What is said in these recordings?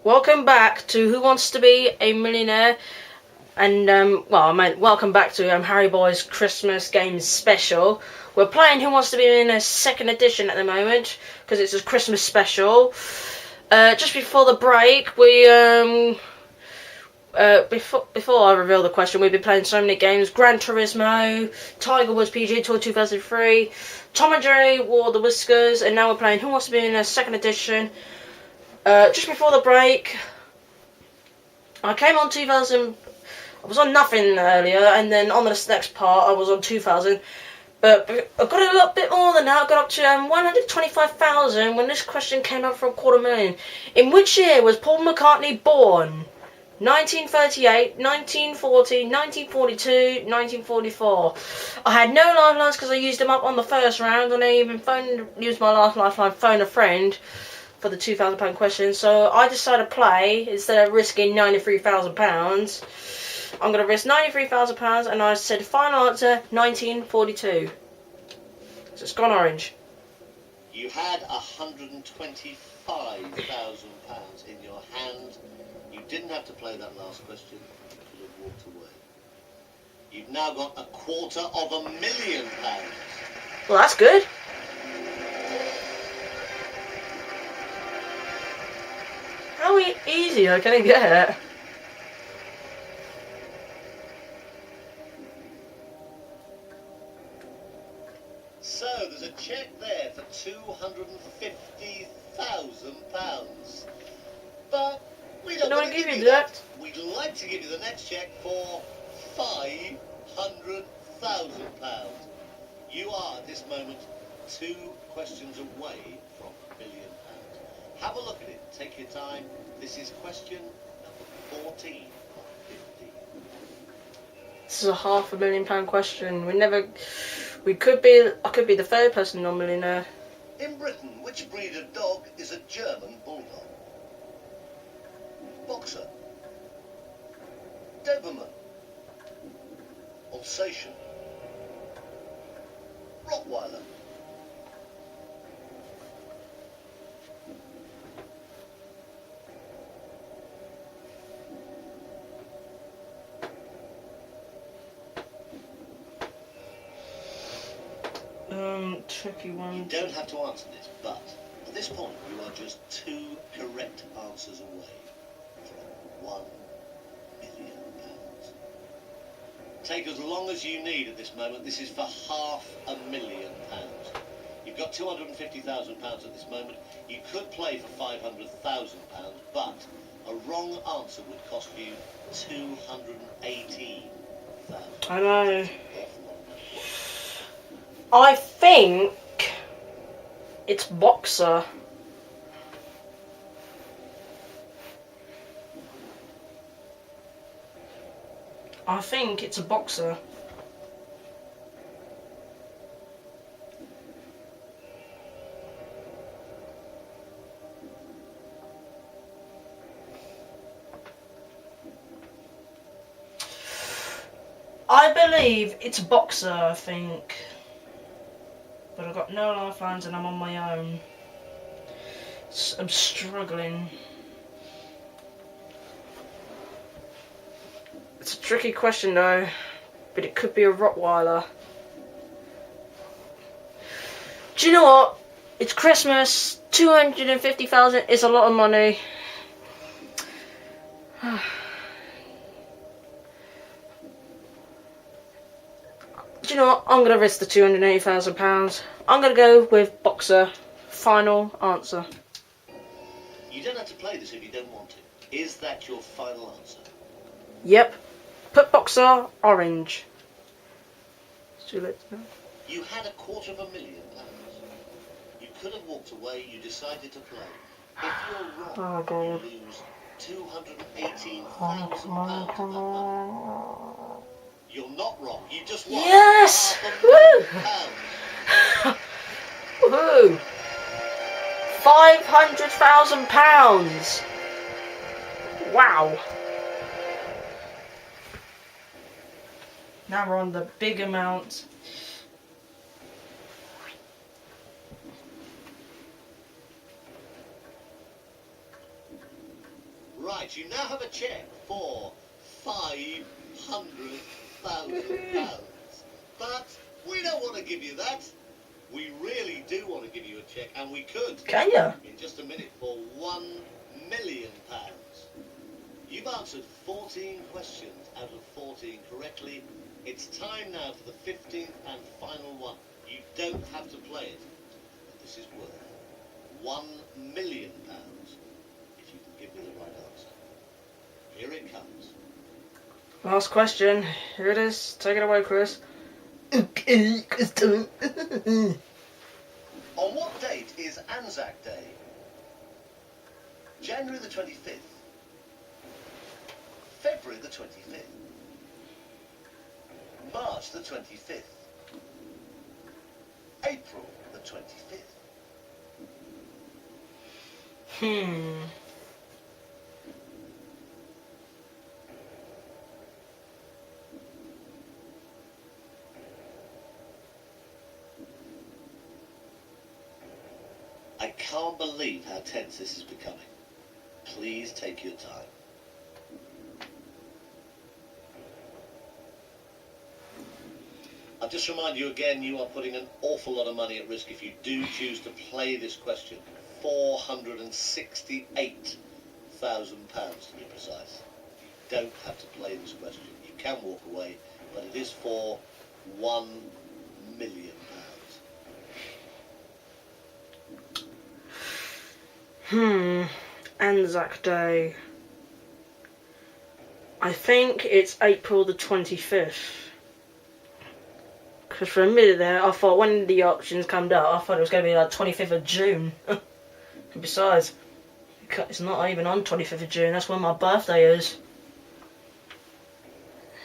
Welcome back to Who Wants to Be a Millionaire? And, welcome back to Harry Boy's Christmas Games Special. We're playing Who Wants to Be in a second edition at the moment, because it's a Christmas special. Just before the break, before I reveal the question, we've been playing so many games. Gran Turismo, Tiger Woods PGA Tour 2003, Tom and Jerry War of the Whiskers, and now we're playing Who Wants to Be in a second edition. Just before the break, I came on 2000. I was on nothing earlier, and then on this next part, I was on 2000. But I got a little bit more than that. I got up to 125,000 when this question came up for $250,000. In which year was Paul McCartney born? 1938, 1940, 1942, 1944. I had no lifelines because I used them up on the first round, and I even used my last lifeline, phone a friend, for the £2,000 question. So I decided to play, instead of risking £93,000, I'm going to risk £93,000, and I said final answer 1942. So it's gone orange. You had £125,000 in your hand. You didn't have to play that last question. You could have walked away. You've now got £250,000. Well, that's good. How easy can it get? So there's a cheque there for £250,000. But we don't want to give you that. We'd like to give you the next cheque for £500,000. You are at this moment 2 questions away from £1 million. Have a look at it. Take your time. This is question number 14 of 15. This is a £500,000 question. I could be the third person on Millionaire. In Britain, which breed of dog is a German bulldog? Boxer, Doberman, Alsatian, Rottweiler. Tricky one. You don't have to answer this, but at this point you are just 2 correct answers away from £1 million. Take as long as you need at this moment. This is for £500,000. You've got £250,000 at this moment. You could play for £500,000, but a wrong answer would cost you £218,000. I know. I think it's Boxer. I think it's a Boxer. I believe it's a Boxer, I think. But I've got no lifelines and I'm on my own. I'm struggling. It's a tricky question though, but it could be a Rottweiler. Do you know what? It's Christmas. 250,000 is a lot of money. Do you know what? I'm going to risk the £280,000. I'm going to go with Boxer. Final answer. You don't have to play this if you don't want to. Is that your final answer? Yep. Put Boxer orange. It's too late to know. You had £250,000. You could have walked away. You decided to play. If you're wrong, you lose £218,000. You're not wrong. You just won. Yes! Woo! Woohoo! £500,000. Wow. Now we're on the big amount. Right, you now have a cheque for £500,000. But we don't want to give you that. We really do want to give you a cheque, and we could. Can you? In just a minute for £1 million. You've answered 14 questions out of 14 correctly. It's time now for the 15th and final one. You don't have to play it. This is worth £1 million if you can give me the right answer. Here it comes. Last question. Here it is. Take it away, Chris. Okay, Kristen. On what date is Anzac Day? January the 25th. February the 25th. March the 25th. April the 25th. I can't believe how tense this is becoming. Please take your time. I'll just remind you again, you are putting an awful lot of money at risk if you do choose to play this question. £468,000 to be precise. You don't have to play this question. You can walk away, but it is for £1 million. Anzac Day. I think it's April the 25th. Because for a minute there, I thought when the options came out, I thought it was going to be like 25th of June. And besides, it's not even on 25th of June, that's when my birthday is.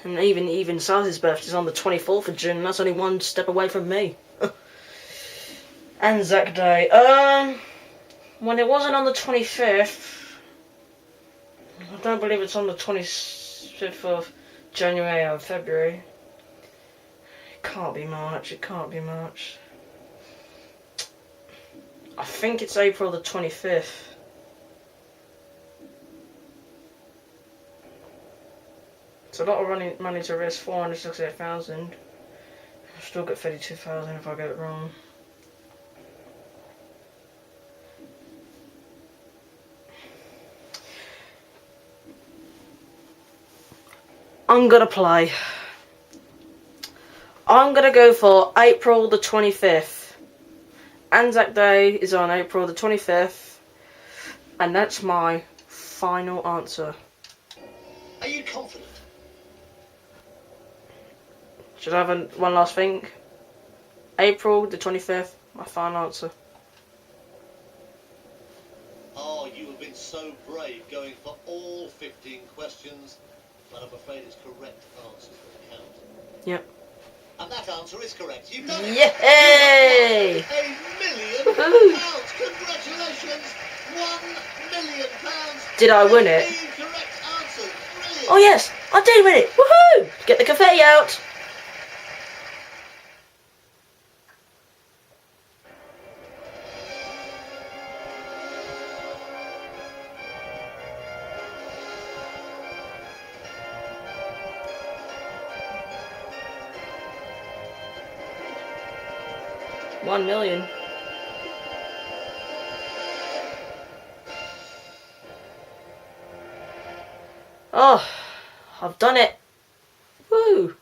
And even Sally's birthday is on the 24th of June, and that's only one step away from me. Anzac Day. When it wasn't on the 25th, I don't believe it's on the 25th of January or February. It can't be March, it can't be March. I think it's April the 25th. It's a lot of money to risk, 468,000. I'll still get 32,000 if I get it wrong. I'm gonna play. I'm gonna go for April the 25th. Anzac Day is on April the 25th. And that's my final answer. Are you confident? Should I have one last thing? April the 25th, my final answer. Oh, you have been so brave going for all 15 questions. But I'm afraid it's correct answers that count. Yep. And that answer is correct. You've done it. Yay! £1 million. Congratulations. £1 million. Did I win it? 15 correct answers. Brilliant. Oh yes, I did win it. Woohoo! Get the confetti out. $1 million. Oh, I've done it. Woo.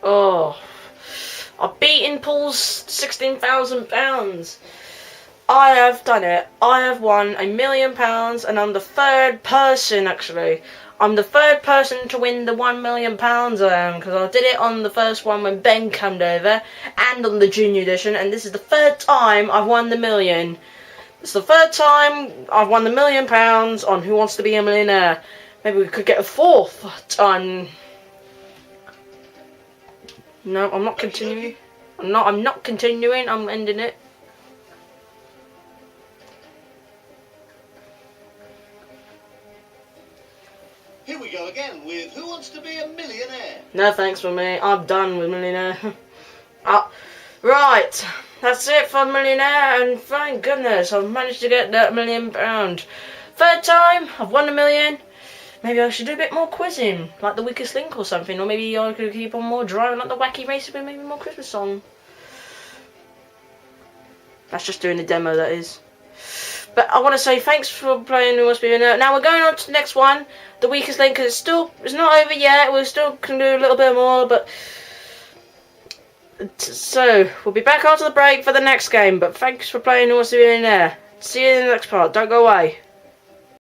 Oh, I've beaten Paul's £16,000. I have done it. I have won £1 million, and I'm the third person, actually. I'm the third person to win the £1 million, because I did it on the first one when Ben came over, and on the junior edition, and this is the third time I've won the million. It's the third time I've won the £1 million on Who Wants to Be a Millionaire. Maybe we could get a fourth time. No, I'm not continuing. I'm not continuing. I'm ending it. Here we go again with Who Wants to Be a Millionaire? No thanks for me. I'm done with Millionaire. Right. That's it for Millionaire, and thank goodness I've managed to get that £1,000,000. Third time, I've won $1 million. Maybe I should do a bit more quizzing, like the weakest link or something, or maybe I could keep on more driving like the wacky racer with maybe more Christmas song. That's just doing the demo, that is. But I want to say thanks for playing Who Wants to Be Millionaire. Now we're going on to the next one, the weakest link, because it's not over yet. We still can do a little bit more, but so we'll be back after the break for the next game. But thanks for playing Who Wants to Be Millionaire. See you in the next part. Don't go away.